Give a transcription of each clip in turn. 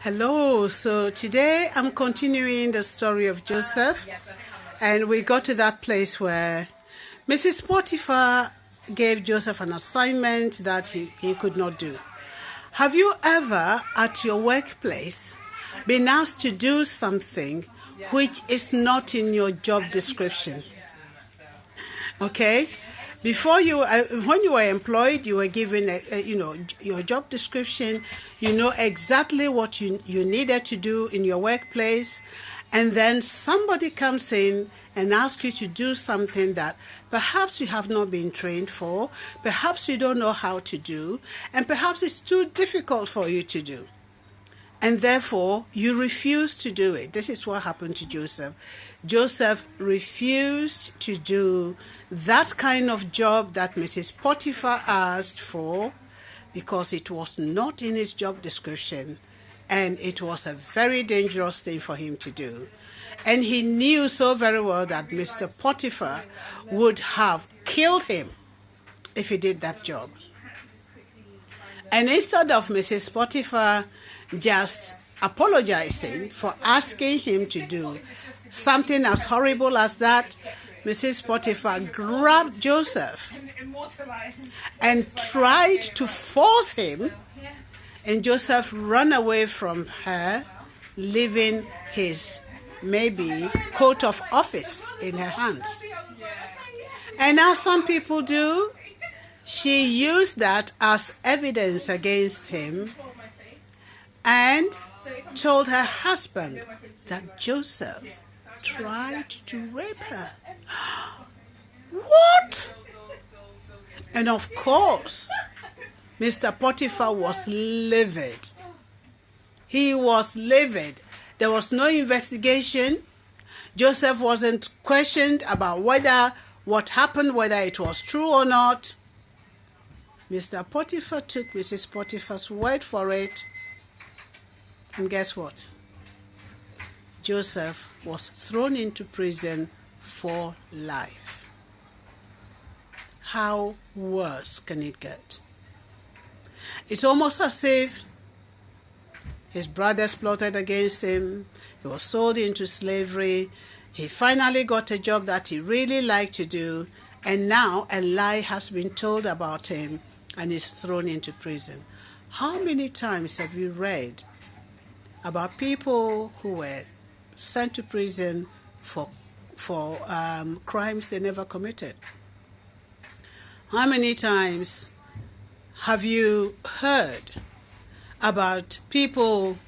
Hello, so today I'm continuing the story of Joseph, and we got to that place where Mrs. Potiphar gave Joseph an assignment that he could not do. Have you ever at your workplace been asked to do something which is not in your job description? Okay? Before when you were employed, you were given, your job description. You know exactly what you needed to do in your workplace, and then somebody comes in and asks you to do something that perhaps you have not been trained for, perhaps you don't know how to do, and perhaps it's too difficult for you to do. And therefore, you refuse to do it. This is what happened to Joseph. Joseph refused to do that kind of job that Mrs. Potiphar asked for because it was not in his job description, and it was a very dangerous thing for him to do. And he knew so very well that Mr. Potiphar would have killed him if he did that job. And instead of Mrs. Potiphar just apologizing for asking him to do something as horrible as that, Mrs. Potiphar grabbed Joseph and tried to force him, and Joseph ran away from her, leaving his maybe coat of office in her hands. And as some people do, she used that as evidence against him and told her husband that Joseph tried to rape her. What? And of course, Mr. Potiphar was livid. He was livid. There was no investigation. Joseph wasn't questioned about what happened, whether it was true or not. Mr. Potiphar took Mrs. Potiphar's word for it. And guess what? Joseph was thrown into prison for life. How worse can it get? It's almost as if his brothers plotted against him. He was sold into slavery. He finally got a job that he really liked to do. And now a lie has been told about him, and he's thrown into prison. How many times have you read about people who were sent to prison for crimes they never committed? How many times have you heard about people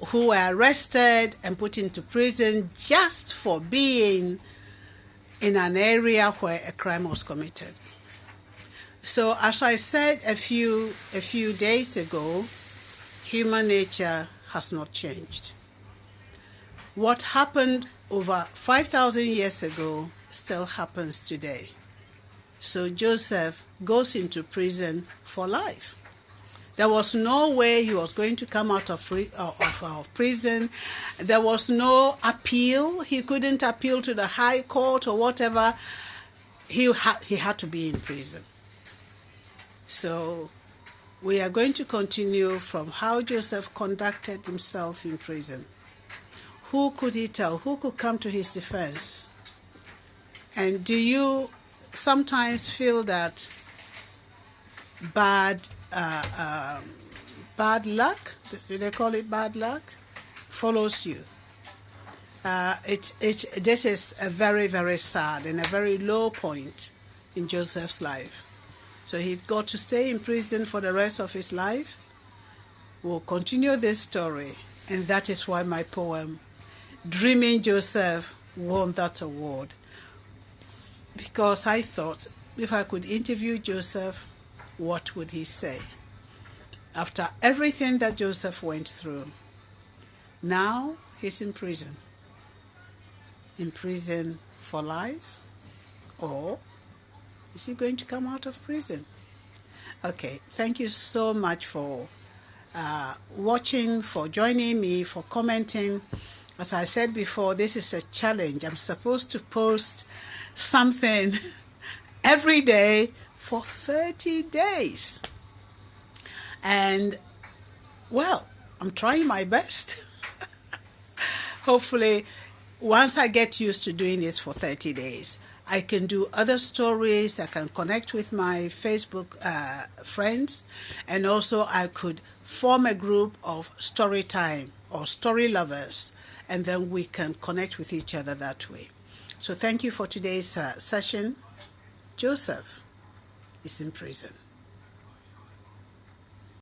who were arrested and put into prison just for being in an area where a crime was committed? So as I said a few days ago, human nature has not changed. What happened over 5,000 years ago still happens today. So Joseph goes into prison for life. There was no way he was going to come out of prison. There was no appeal. He couldn't appeal to the high court or whatever. He had to be in prison. So we are going to continue from how Joseph conducted himself in prison. Who could he tell? Who could come to his defense? And do you sometimes feel that bad luck, do they call it bad luck, follows you? This is a very, very sad and a very low point in Joseph's life. So he got to stay in prison for the rest of his life. We'll continue this story, and that is why my poem, Dreaming Joseph, won that award. Because I thought, if I could interview Joseph, what would he say? After everything that Joseph went through, now he's in prison. In prison for life? Or is he going to come out of prison? Okay, thank you so much for watching, for joining me, for commenting. As I said before, this is a challenge. I'm supposed to post something every day for 30 days. And, well, I'm trying my best. Hopefully, once I get used to doing this for 30 days, I can do other stories. I can connect with my Facebook friends. And also, I could form a group of story time or story lovers. And then we can connect with each other that way. So thank you for today's session. Joseph is in prison.